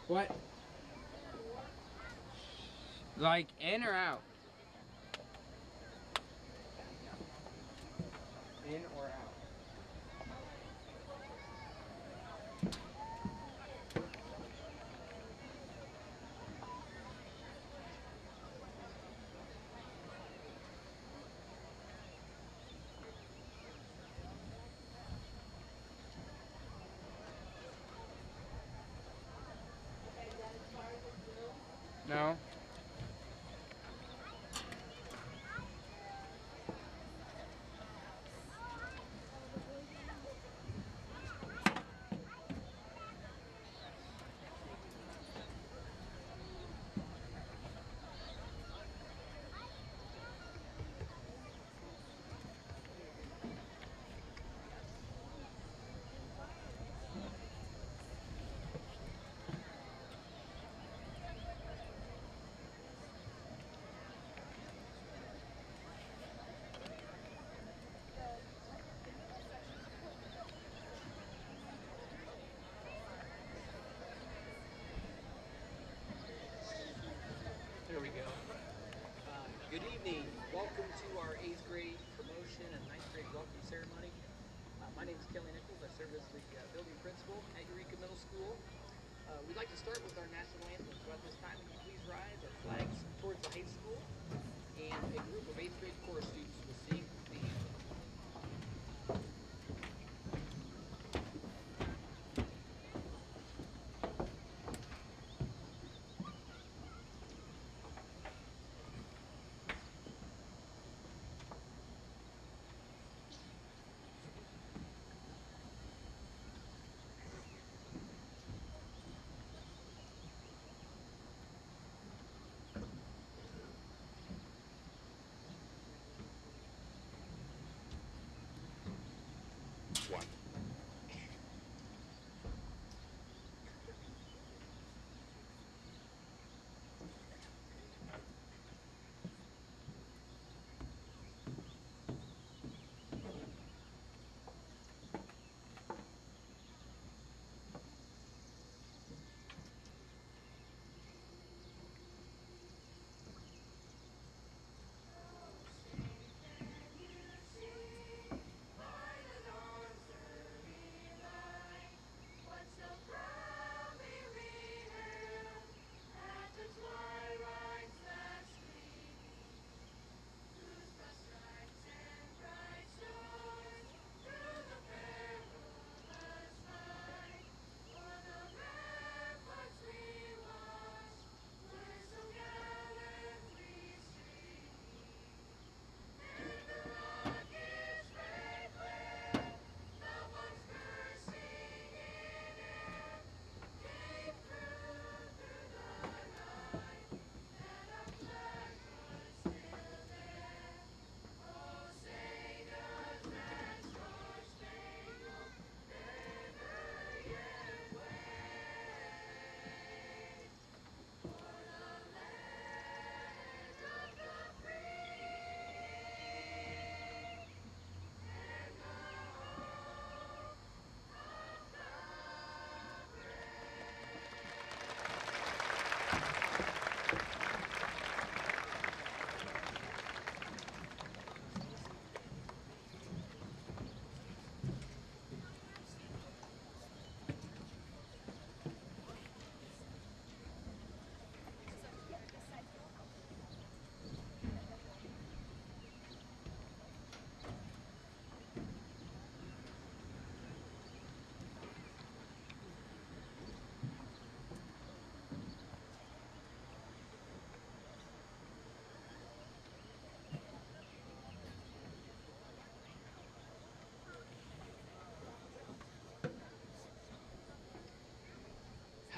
What? Like in or out? In or out? No. There we go. Good evening. Welcome to our 8th grade promotion and 9th grade welcome ceremony. My name is Kelly Nichols. I serve as the building principal at Eureka Middle School. We'd like to start with our national anthem. So at this time, would you please rise our flags towards the high school, and a group of 8th grade chorus students will sing the anthem.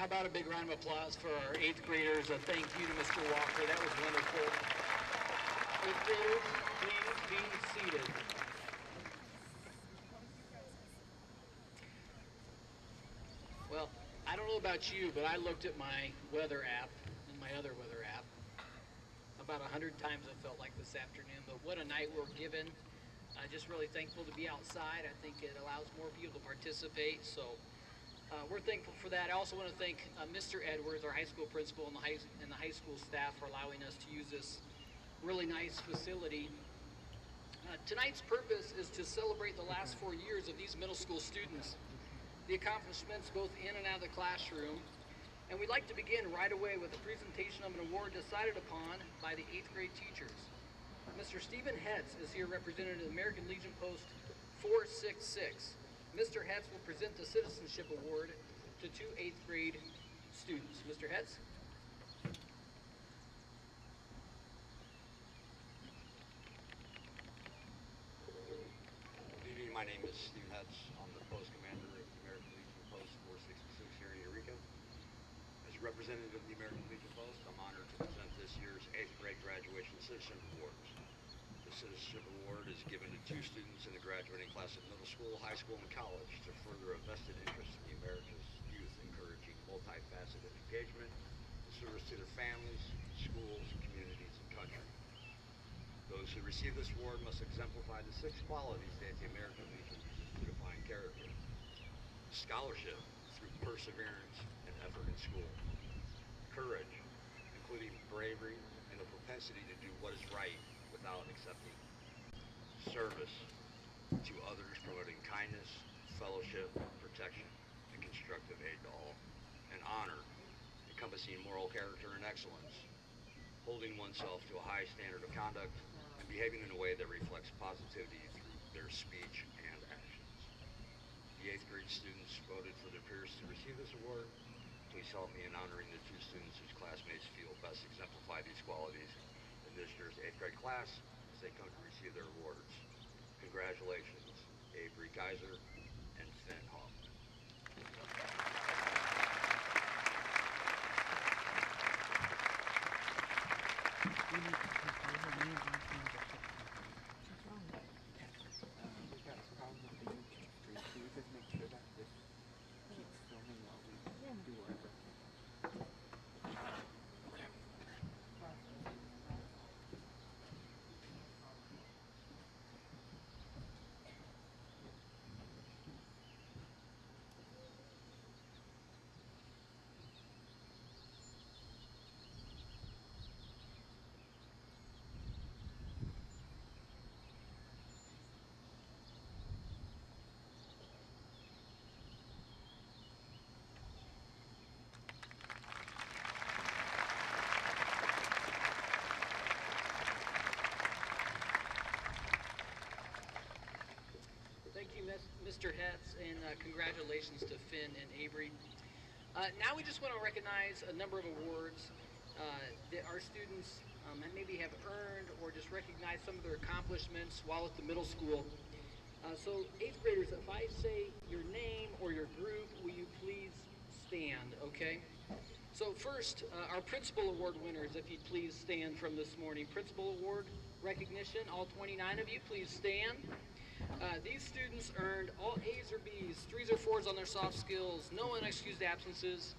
How about a big round of applause for our 8th graders? A thank you to Mr. Walker. That was wonderful. 8th graders, please be seated. Well, I don't know about you, but I looked at my weather app and my other weather app about 100 times. I felt like this afternoon, but what a night we're given. Just really thankful to be outside. I think it allows more people to participate. So We're thankful for that. I also want to thank Mr. Edwards, our high school principal, and the high school staff for allowing us to use this really nice facility. Tonight's purpose is to celebrate the last 4 years of these middle school students, the accomplishments both in and out of the classroom. And we'd like to begin right away with a presentation of an award decided upon by the 8th grade teachers. Mr. Stephen Hetz is here representing the American Legion Post 466. Mr. Hetz will present the Citizenship Award to 2 8th grade students. Mr. Hetz? Good evening, my name is Stephen Hetz. I'm the post commander of the American Legion Post 466 here in Eureka. As a representative of the American Legion Post, I'm honored to present this year's 8th grade graduation Citizenship Awards. The Citizenship Award is given to 2 students in the graduating class of middle school, high school, and college to further a vested interest in America's youth, encouraging multifaceted engagement and service to their families, schools, communities, and country. Those who receive this award must exemplify the 6 qualities that the American Legion uses to define character. Scholarship through perseverance and effort in school. Courage, including bravery and the propensity to do what is right without accepting. Service to others, promoting kindness, fellowship, protection, and constructive aid to all. And honor, encompassing moral character and excellence, holding oneself to a high standard of conduct, and behaving in a way that reflects positivity through their speech and actions. The 8th grade students voted for their peers to receive this award. Please help me in honoring the 2 students whose classmates feel best exemplify these qualities in this year's 8th grade class as they come to receive their awards. Congratulations, Avery Kaiser and Finn Hoffman. We've got a problem with the YouTube stream, so you just make sure that this keeps filming while we do our work. Thank you, Mr. Hetz, and congratulations to Finn and Avery. Now we just want to recognize a number of awards that our students maybe have earned or just recognize some of their accomplishments while at the middle school. So 8th graders, if I say your name or your group, will you please stand, okay? So first, our Principal Award winners, if you'd please stand from this morning. Principal Award recognition, all 29 of you, please stand. These students earned all A's or B's, 3s or 4s on their soft skills, no unexcused absences,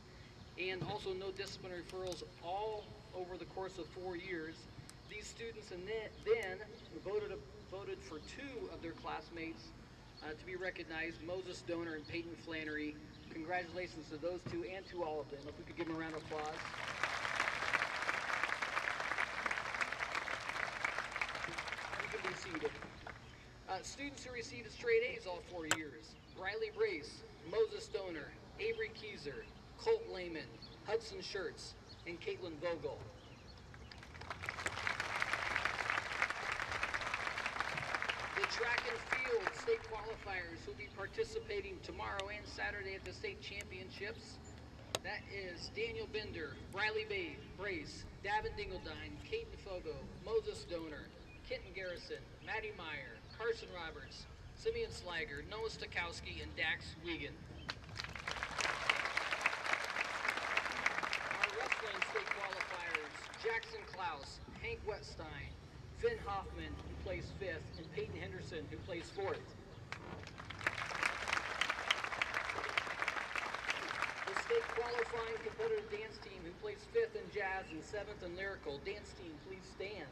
and also no disciplinary referrals all over the course of 4 years. These students and then voted for 2 of their classmates to be recognized, Moses Donor and Peyton Flannery. Congratulations to those 2 and to all of them. If we could give them a round of applause. You can be seated. Students who received straight A's all 4 years, Riley Brace, Moses Donor, Avery Keyser, Colt Lehman, Hudson Schertz, and Caitlin Vogel. The track and field state qualifiers who will be participating tomorrow and Saturday at the state championships. That is Daniel Bender, Riley Brace, Davin Dingledine, Caden Fogo, Moses Donor, Kenton Garrison, Maddie Meyer, Carson Roberts, Simeon Slager, Noah Stokowski, and Dax Wiegand. Our wrestling state qualifiers, Jackson Klaus, Hank Wetstein, Finn Hoffman, who plays 5th, and Peyton Henderson, who plays 4th. The state qualifying competitive dance team, who plays 5th in jazz and 7th in lyrical. Dance team, please stand.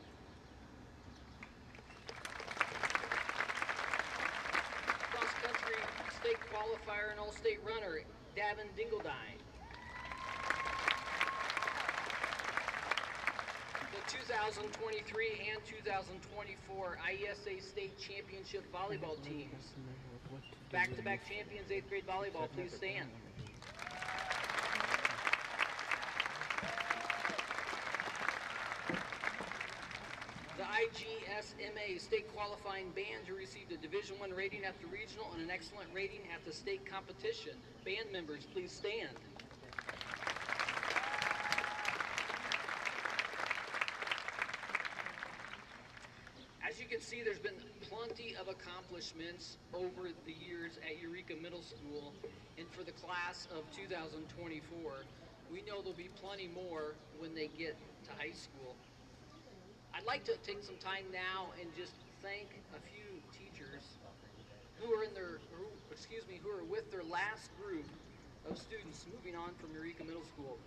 Cross country state qualifier and all-state runner, Davin Dingledine. The 2023 and 2024 IESA State Championship volleyball teams. Back-to-back champions, 8th grade volleyball, please stand. The IGSMA state qualifying band who received a Division I rating at the regional and an excellent rating at the state competition. Band members, please stand. As you can see, there's been plenty of accomplishments over the years at Eureka Middle School, and for the class of 2024, we know there'll be plenty more when they get to high school. I'd like to take some time now and just thank a few teachers who are who are with their last group of students moving on from Eureka Middle School.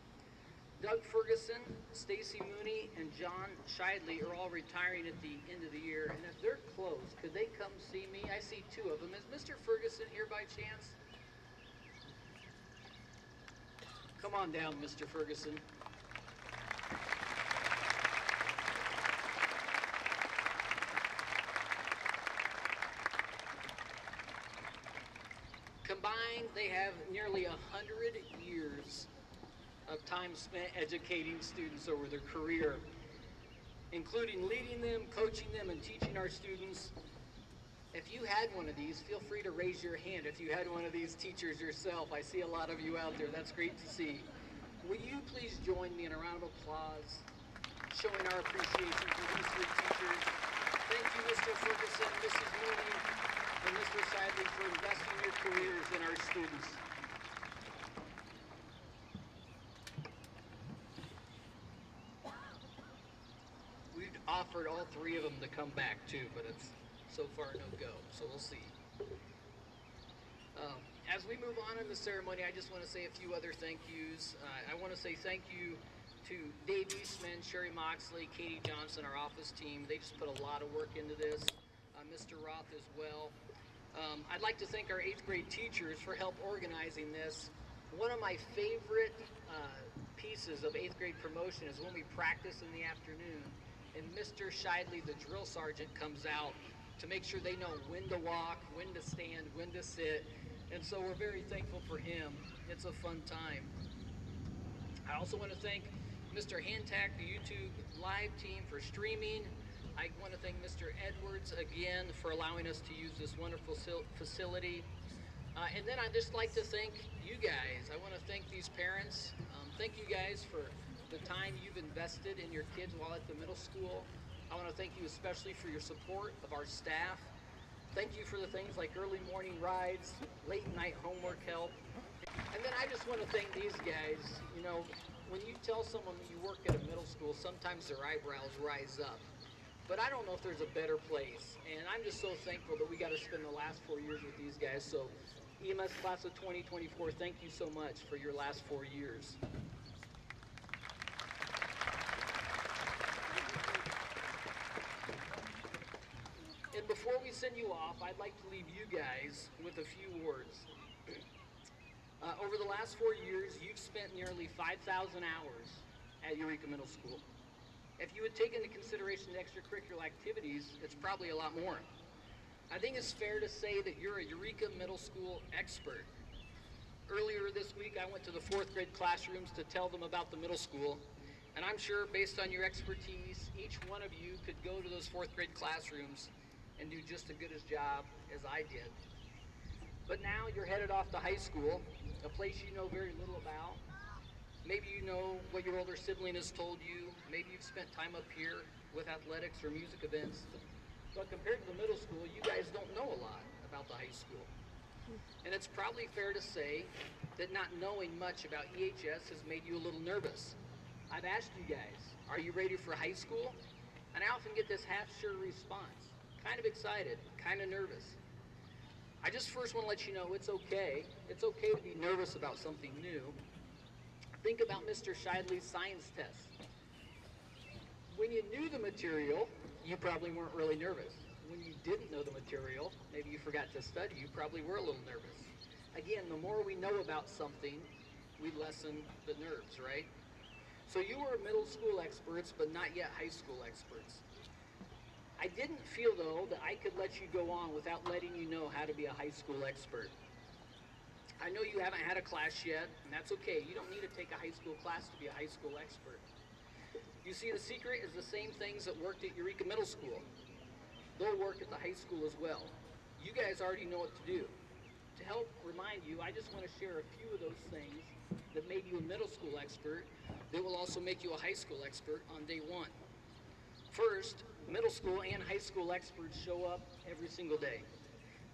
Doug Ferguson, Stacy Mooney, and John Shidley are all retiring at the end of the year, and if they're close, could they come see me? I see two of them. Is Mr. Ferguson here by chance? Come on down, Mr. Ferguson. Combined, they have nearly 100 years of time spent educating students over their career, including leading them, coaching them, and teaching our students. If you had one of these, feel free to raise your hand if you had one of these teachers yourself. I see a lot of you out there. That's great to see. Will you please join me in a round of applause, showing our appreciation for these three teachers. Thank you, Mr. Ferguson, Mrs. Mooney, and Mr. Shidley for investing your careers in our students. We've offered all three of them to come back too, but it's so far no go, so we'll see. As we move on in the ceremony, I just want to say a few other thank yous. I want to say thank you to Dave Eastman, Sherry Moxley, Katie Johnson, our office team. They just put a lot of work into this. Mr. Roth as well. I'd like to thank our 8th grade teachers for help organizing this. One of my favorite pieces of 8th grade promotion is when we practice in the afternoon and Mr. Shidley, the drill sergeant, comes out to make sure they know when to walk, when to stand, when to sit. And so we're very thankful for him. It's a fun time. I also want to thank Mr. Hantak, the YouTube live team, for streaming. I want to thank Mr. Edwards again for allowing us to use this wonderful facility. And then I'd just like to thank you guys. I want to thank these parents. Thank you guys for the time you've invested in your kids while at the middle school. I want to thank you especially for your support of our staff. Thank you for the things like early morning rides, late night homework help. And then I just want to thank these guys. You know, when you tell someone that you work at a middle school, sometimes their eyebrows rise up. But I don't know if there's a better place. And I'm just so thankful that we got to spend the last 4 years with these guys. So EMS class of 2024, thank you so much for your last 4 years. And before we send you off, I'd like to leave you guys with a few words. Over the last 4 years, you've spent nearly 5,000 hours at Eureka Middle School. If you would take into consideration the extracurricular activities, it's probably a lot more. I think it's fair to say that you're a Eureka Middle School expert. Earlier this week, I went to the 4th grade classrooms to tell them about the middle school, and I'm sure based on your expertise, each one of you could go to those 4th grade classrooms and do just as good a job as I did. But now you're headed off to high school, a place you know very little about. Maybe you know what your older sibling has told you. Maybe you've spent time up here with athletics or music events. But compared to the middle school, you guys don't know a lot about the high school. And it's probably fair to say that not knowing much about EHS has made you a little nervous. I've asked you guys, are you ready for high school? And I often get this half-sure response. Kind of excited, kind of nervous. I just first want to let you know it's okay. It's okay to be nervous about something new. Think about Mr. Shidley's science test. When you knew the material, you probably weren't really nervous. When you didn't know the material, maybe you forgot to study, you probably were a little nervous. Again, the more we know about something, we lessen the nerves, right? So you were middle school experts, but not yet high school experts. I didn't feel, though, that I could let you go on without letting you know how to be a high school expert. I know you haven't had a class yet, and that's okay. You don't need to take a high school class to be a high school expert. You see, the secret is the same things that worked at Eureka Middle School. They'll work at the high school as well. You guys already know what to do. To help remind you, I just want to share a few of those things that made you a middle school expert that will also make you a high school expert on day one. First, middle school and high school experts show up every single day.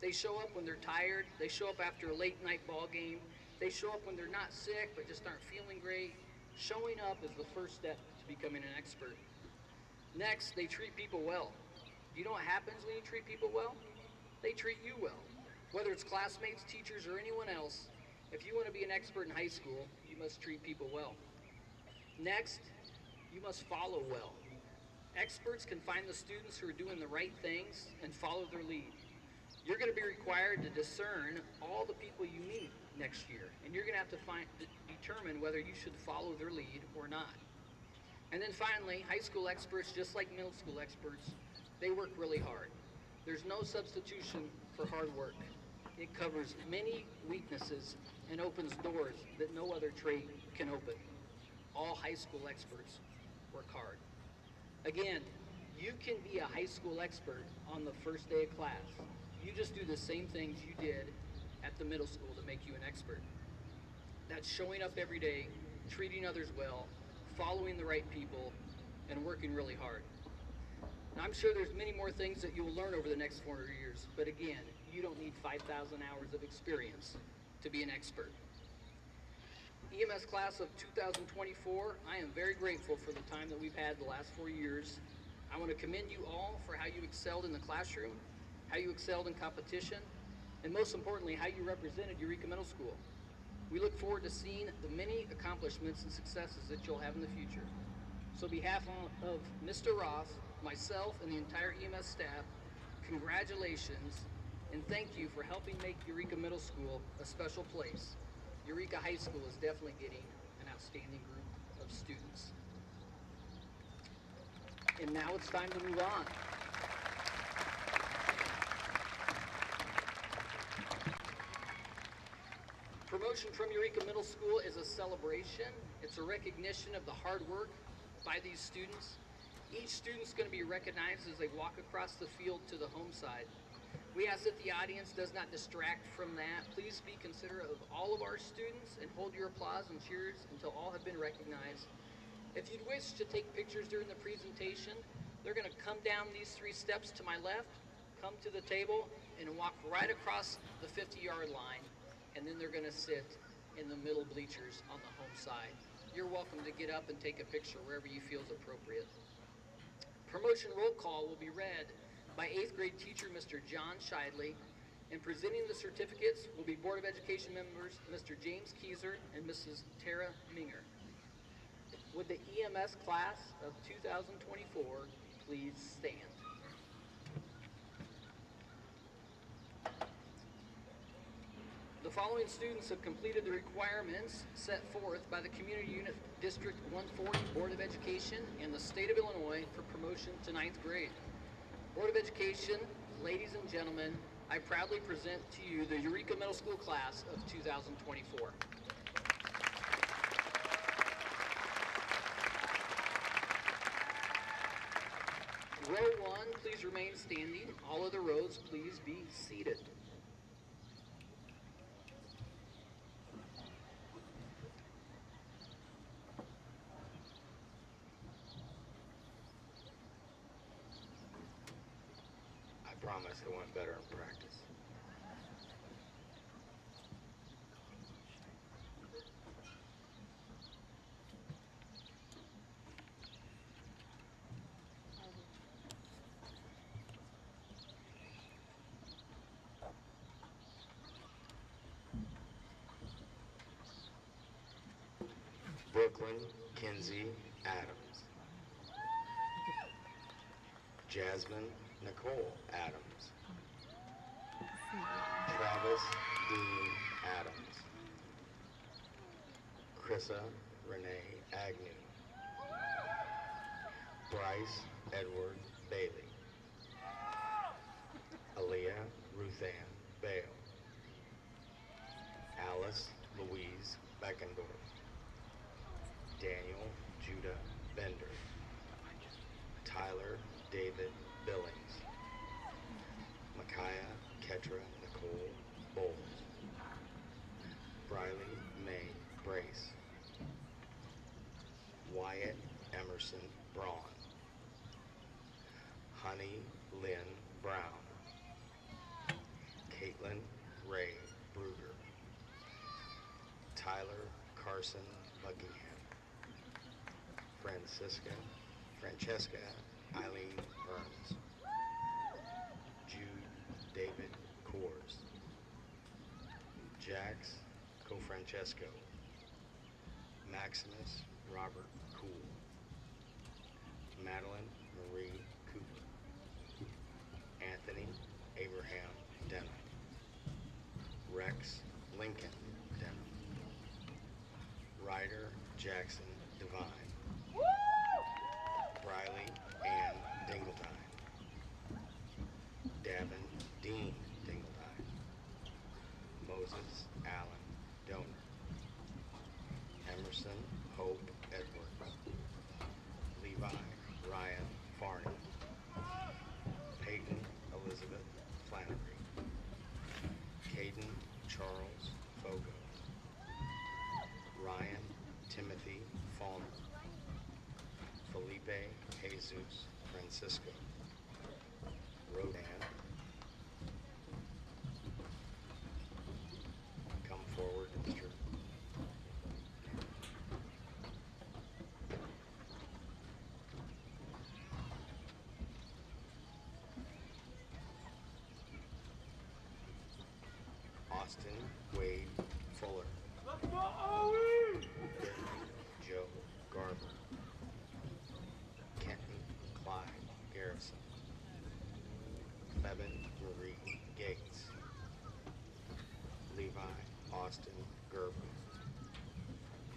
They show up when they're tired. They show up after a late night ball game. They show up when they're not sick but just aren't feeling great. Showing up is the first step to becoming an expert. Next, they treat people well. Do you know what happens when you treat people well? They treat you well. Whether it's classmates, teachers, or anyone else, if you want to be an expert in high school, you must treat people well. Next, you must follow well. Experts can find the students who are doing the right things and follow their lead. You're going to be required to discern all the people you meet next year, and you're going to have to determine whether you should follow their lead or not. And then finally, high school experts, just like middle school experts, they work really hard. There's no substitution for hard work. It covers many weaknesses and opens doors that no other trade can open. All high school experts work hard. Again, you can be a high school expert on the first day of class. You just do the same things you did at the middle school to make you an expert. That's showing up every day, treating others well, following the right people, and working really hard. Now, I'm sure there's many more things that you will learn over the next 400 years, but again, you don't need 5,000 hours of experience to be an expert. EMS class of 2024, I am very grateful for the time that we've had the last 4 years. I want to commend you all for how you excelled in the classroom, how you excelled in competition, and most importantly, how you represented Eureka Middle School. We look forward to seeing the many accomplishments and successes that you'll have in the future. So on behalf of Mr. Roth, myself, and the entire EMS staff, congratulations and thank you for helping make Eureka Middle School a special place. Eureka High School is definitely getting an outstanding group of students. And now it's time to move on. Promotion from Eureka Middle School is a celebration. It's a recognition of the hard work by these students. Each student's going to be recognized as they walk across the field to the home side. We ask that the audience does not distract from that. Please be considerate of all of our students and hold your applause and cheers until all have been recognized. If you'd wish to take pictures during the presentation, they're going to come down these 3 steps to my left, come to the table, and walk right across the 50-yard line, and then they're going to sit in the middle bleachers on the home side. You're welcome to get up and take a picture wherever you feel is appropriate. Promotion roll call will be read by 8th grade teacher Mr. John Shidley, and presenting the certificates will be Board of Education members Mr. James Keyser and Mrs. Tara Minger. Would the EMS class of 2024 please stand? The following students have completed the requirements set forth by the Community Unit District 140 Board of Education and the State of Illinois for promotion to 9th grade. Board of Education, ladies and gentlemen, I proudly present to you the Eureka Middle School class of 2024. Row 1, please remain standing. All other rows, please be seated. I promise it went better in practice. Brooklyn Kinsey Adams. Jasmine Nicole Adams. Travis Dean Adams, Chrissa Renee Agnew, Bryce Edward Bailey, Aaliyah Ruthann Bale, Alice Louise Beckendorf, Daniel Judah Bender, Tyler David Billings, Micaiah Ketra Nicole Bowles, Briley May Brace, Wyatt Emerson Braun, Honey Lynn Brown, Caitlin Ray Bruger, Tyler Carson Buckingham, Francesca Eileen Burns, Jude David Coors, Jax Cofrancesco, Maximus Robert Cool, Madeline Marie Cooper, Anthony Abraham Denham, Rex Lincoln Denham, Ryder Jackson Devine, Briley Ann Dingledine, Davin Dean Dingledine, Moses Allen Donor, Emerson Hope Edwards, Levi Ryan Farney, Peyton Elizabeth Flannery, Caden Charles Fogo, Ryan Timothy Fallner, Felipe Jesus Francisco, Rodan, come forward, Mr. Austin Wade Fuller, Joe Garber, Kenton Clyde Garrison, Bevan Marie Gates, Levi Austin Gerber,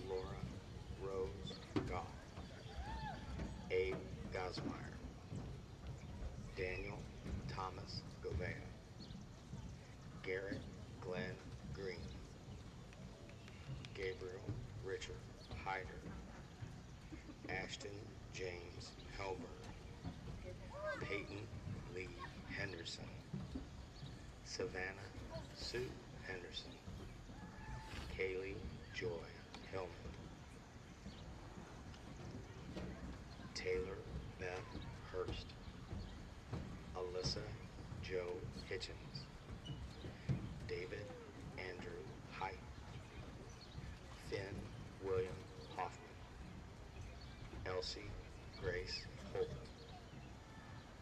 Laura Rose Goff, Abe Gosmeyer, Daniel Thomas Govea, Garrett Glenn Green, Gabriel Richard Hyder, Ashton James Helberg, Peyton Lee Henderson, Savannah Sue Henderson, Kaylee Joy Hillman, Taylor Beth Hurst, Alyssa Joe Hitchens, David Andrew Height, Finn William Hoffman, Elsie Grace Holt,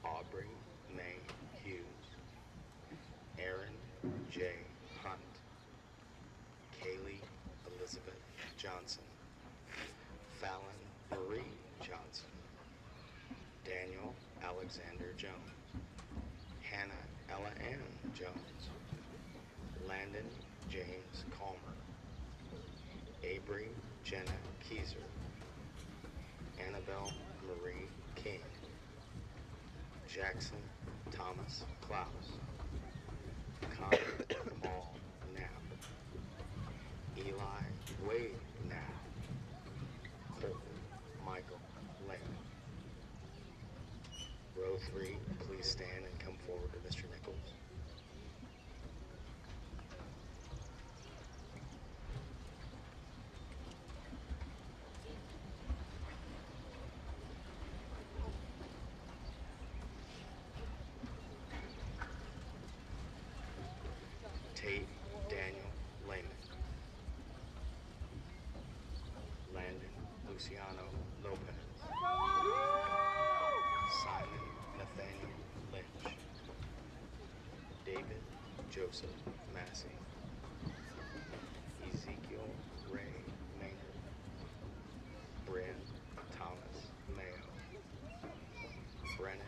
Aubrey May Hughes, Aaron J. Hunt, Kaylee Elizabeth Johnson, Fallon Marie Johnson, Daniel Alexander Jones, Hannah Ella Ann Jones, Landon James Calmer, Avery Jenna Keyser, Annabelle Marie King, Jackson Thomas Klaus, Connor Paul Knapp, Eli Wade Knapp, Colton Michael Lane. Row 3, please stand and come forward to Mr. Nichols. Tate Daniel Lehman, Landon Luciano Lopez, Simon Nathaniel Lynch, David Joseph Massey, Ezekiel Ray Maynard, Bryn Thomas Mayo, Brennan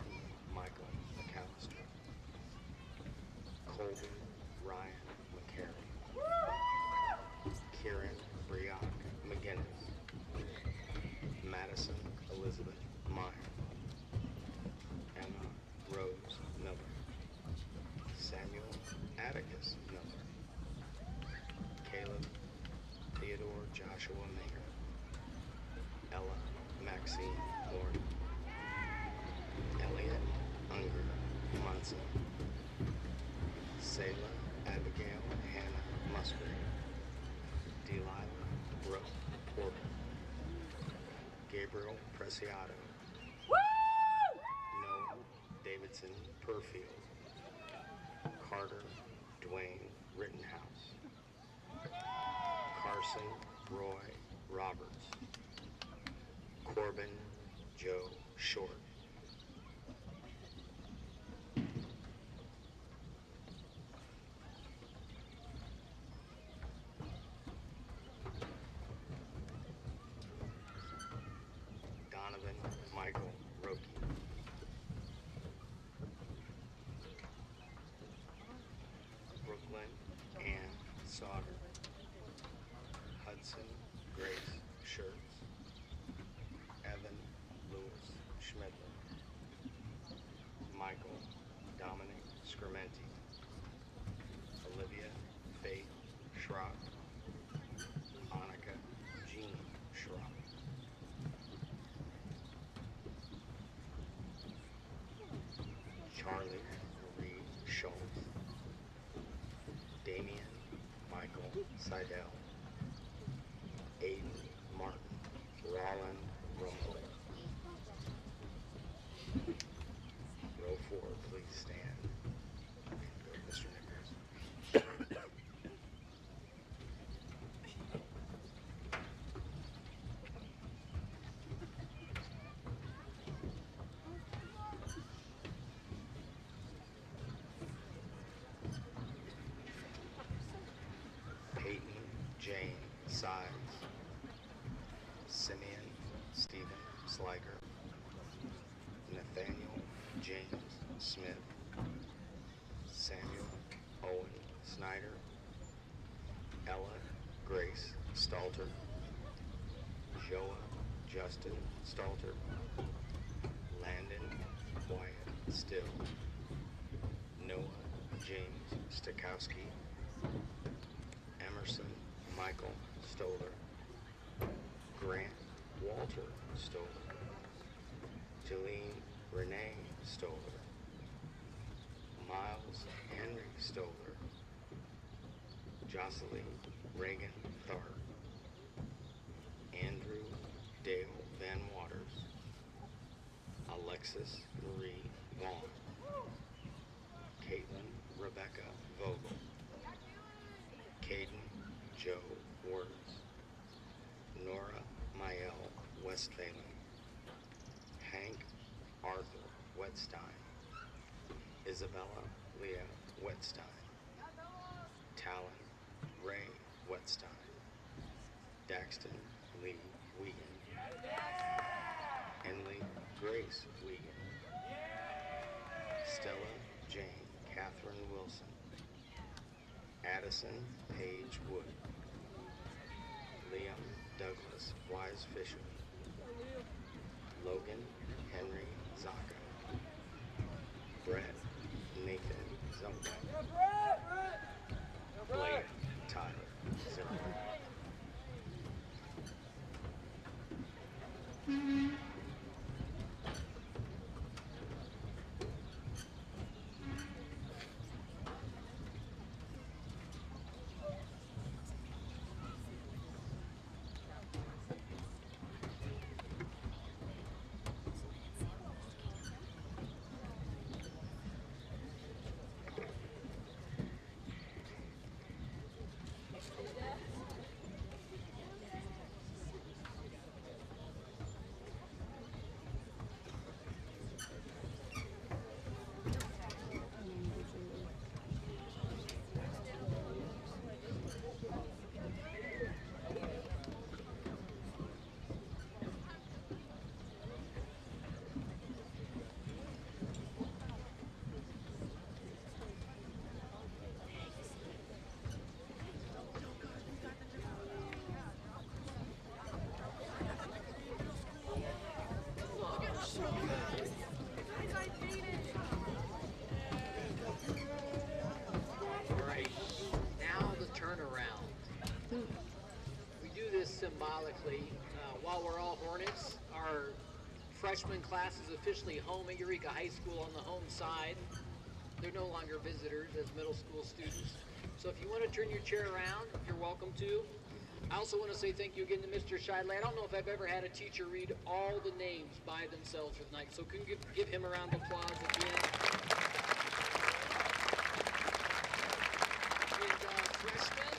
Michael McAllister, Colby Ryan McCary, Atticus Miller, Caleb Theodore Joshua Mayer, Ella Maxine Morton, Elliot Unger Munson, Selah Abigail Hannah Musgrave, Delilah Brooke Porter, Gabriel Preciado, Noah Davidson Perfield, Carter Dwayne Rittenhouse, Carson Roy Roberts, Corbin Joe Short, Donovan Michael Roki, Brooklyn Ann Sauter, Hudson Grace Schertz, Evan Lewis Schmidler, Michael Dominic Scrimenti, Olivia Faith Schrock, Annika Jean Schrock, Charlie Marie Schultz, Damian Michael Seidel, Aiden Martin Roland Rumble. Row 4, please stand. And go, Mr. Nichols. Peyton Jane Sides, Simeon Stephen Sliger, Nathaniel James Smith, Samuel Owen Snyder, Ella Grace Stalter, Joa Justin Stalter, Landon Wyatt Still, Noah James Stakowski, Emerson Michael Stoller, Grant Walter Stoller, Jolene Renee Stoller, Miles Henry Stoller, Jocelyn Reagan Tharp, Andrew Dale Van Waters, Alexis Marie Vaughn, Caitlin Rebecca Vogel, Caden Joe Words, Nora Mael Westphalen, Hank Arthur Wetstein, Isabella Leah Wetstein, Talon Ray Wetstein, Daxton Lee Wiegand, Henley Grace Wiegand, Stella Jane Catherine Wilson, Addison Paige Wood, Liam Douglas Wise Fisher, Logan Henry Zaka, Brett Nathan Zumba, Blake Tyler Zimmer. symbolically, while we're all Hornets, our freshman class is officially home at Eureka High School on the home side. They're no longer visitors as middle school students. So if you want to turn your chair around, you're welcome to. I also want to say thank you again to Mr. Shidley. I don't know if I've ever had a teacher read all the names by themselves for the night, so can you give him a round of applause again? And freshmen,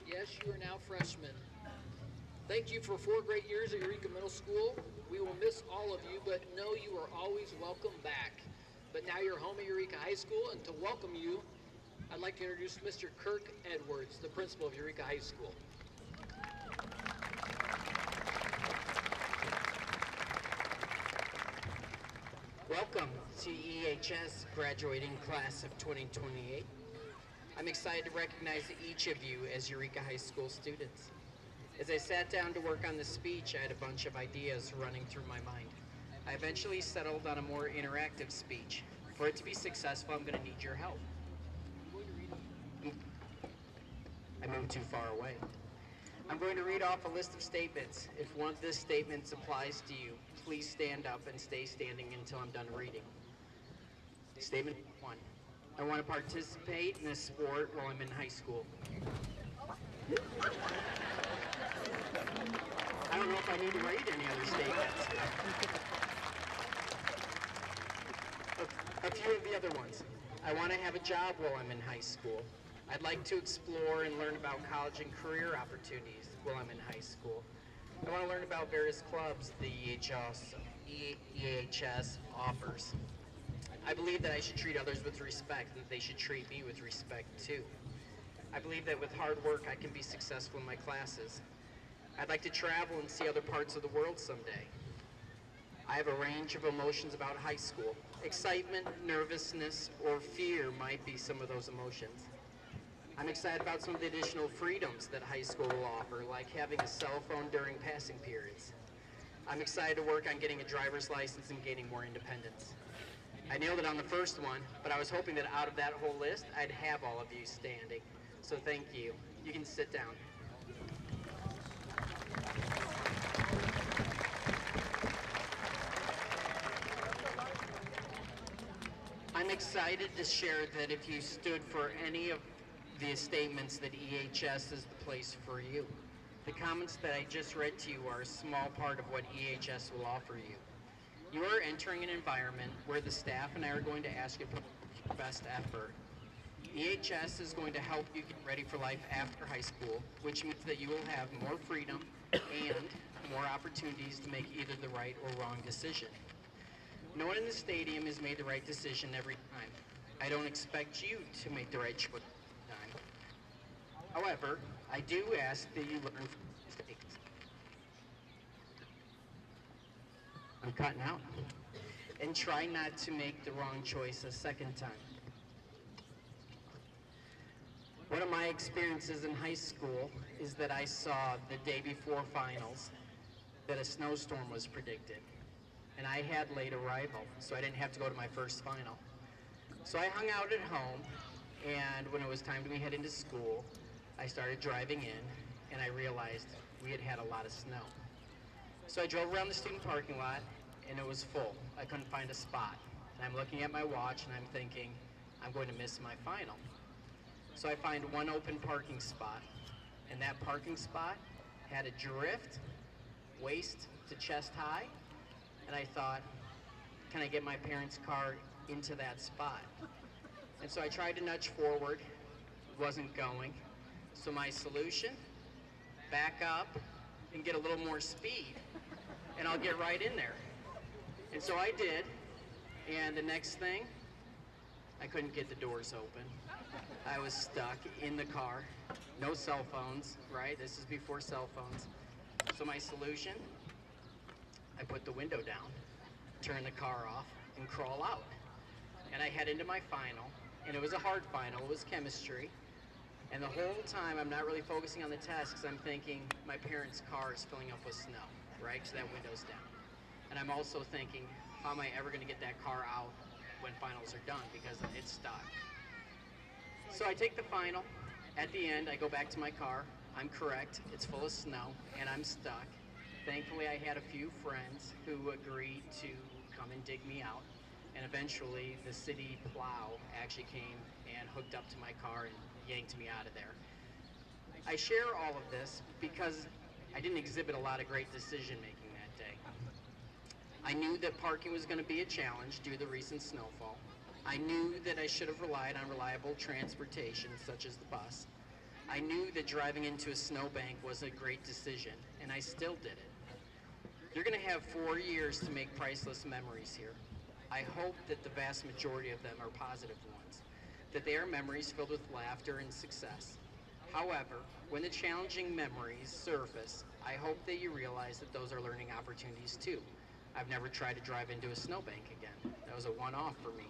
yes, you are now freshmen. Thank you for 4 great years at Eureka Middle School. We will miss all of you, but know you are always welcome back. But now you're home at Eureka High School, and to welcome you, I'd like to introduce Mr. Kirk Edwards, the principal of Eureka High School. Welcome to EHS graduating class of 2028. I'm excited to recognize each of you as Eureka High School students. As I sat down to work on the speech, I had a bunch of ideas running through my mind. I eventually settled on a more interactive speech. For it to be successful, I'm going to need your help. I moved too far away. I'm going to read off a list of statements. If one of these statements applies to you, please stand up and stay standing until I'm done reading. Statement 1. I want to participate in a sport while I'm in high school. I don't know if I need to read any other statements. A few of the other ones. I want to have a job while I'm in high school. I'd like to explore and learn about college and career opportunities while I'm in high school. I want to learn about various clubs the EHS offers. I believe that I should treat others with respect and that they should treat me with respect too. I believe that with hard work I can be successful in my classes. I'd like to travel and see other parts of the world someday. I have a range of emotions about high school. Excitement, nervousness, or fear might be some of those emotions. I'm excited about some of the additional freedoms that high school will offer, like having a cell phone during passing periods. I'm excited to work on getting a driver's license and gaining more independence. I nailed it on the first one, but I was hoping that out of that whole list, I'd have all of you standing. So thank you. You can sit down. I'm excited to share that if you stood for any of the statements that EHS is the place for you. The comments that I just read to you are a small part of what EHS will offer you. You are entering an environment where the staff and I are going to ask you to put your best effort. EHS is going to help you get ready for life after high school, which means that you will have more freedom and more opportunities to make either the right or wrong decision. No one in the stadium has made the right decision every time. I don't expect you to make the right choice every time. However, I do ask that you learn from mistakes. I'm cutting out. And try not to make the wrong choice a second time. One of my experiences in high school is that I saw the day before finals that a snowstorm was predicted. And I had late arrival, so I didn't have to go to my first final. So I hung out at home, and when it was time to head into school, I started driving in, and I realized we had had a lot of snow. So I drove around the student parking lot, and it was full. I couldn't find a spot. And I'm looking at my watch, and I'm thinking, I'm going to miss my final. So I find one open parking spot, and that parking spot had a drift, waist to chest high, and I thought, can I get my parents' car into that spot? And so I tried to nudge forward, wasn't going. So my solution, back up and get a little more speed, and I'll get right in there. And so I did, and the next thing, I couldn't get the doors open. I was stuck in the car, no cell phones, right? This is before cell phones. So my solution, I put the window down, turn the car off, and crawl out. And I head into my final, and it was a hard final, it was chemistry. And the whole time, I'm not really focusing on the test, because I'm thinking my parents' car is filling up with snow, right? So that window's down. And I'm also thinking, how am I ever gonna get that car out when finals are done, because it's stuck. So I take the final. At the end, I go back to my car, I'm correct. It's full of snow, and I'm stuck. Thankfully, I had a few friends who agreed to come and dig me out, and eventually the city plow actually came and hooked up to my car and yanked me out of there. I share all of this because I didn't exhibit a lot of great decision making that day. I knew that parking was going to be a challenge due to the recent snowfall. I knew that I should have relied on reliable transportation such as the bus. I knew that driving into a snowbank was a great decision, and I still did it. You're going to have 4 years to make priceless memories here. I hope that the vast majority of them are positive ones, that they are memories filled with laughter and success. However, when the challenging memories surface, I hope that you realize that those are learning opportunities too. I've never tried to drive into a snowbank again. That was a one-off for me.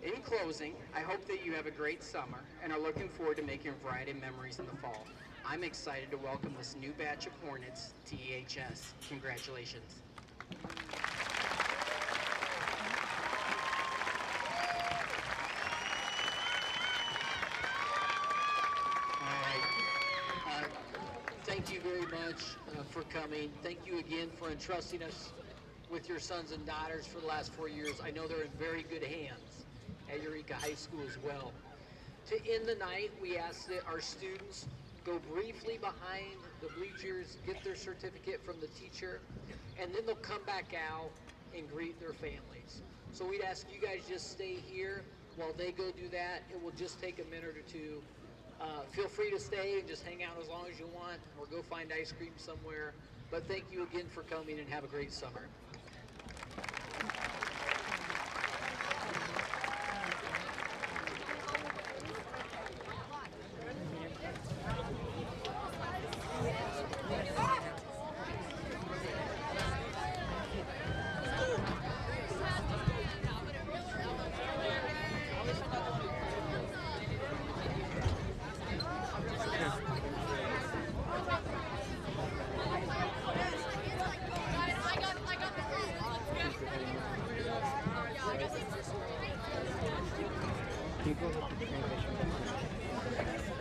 In closing, I hope that you have a great summer and are looking forward to making a variety of memories in the fall. I'm excited to welcome this new batch of Hornets to EHS. Congratulations. Thank you very much for coming. Thank you again for entrusting us with your sons and daughters for the last 4 years. I know they're in very good hands at Eureka High School as well. To end the night, we ask that our students go briefly behind the bleachers, get their certificate from the teacher, and then they'll come back out and greet their families. So we'd ask you guys just stay here while they go do that. It will just take a minute or two. Feel free to stay and just hang out as long as you want, or go find ice cream somewhere. But thank you again for coming, and have a great summer. People have to transition.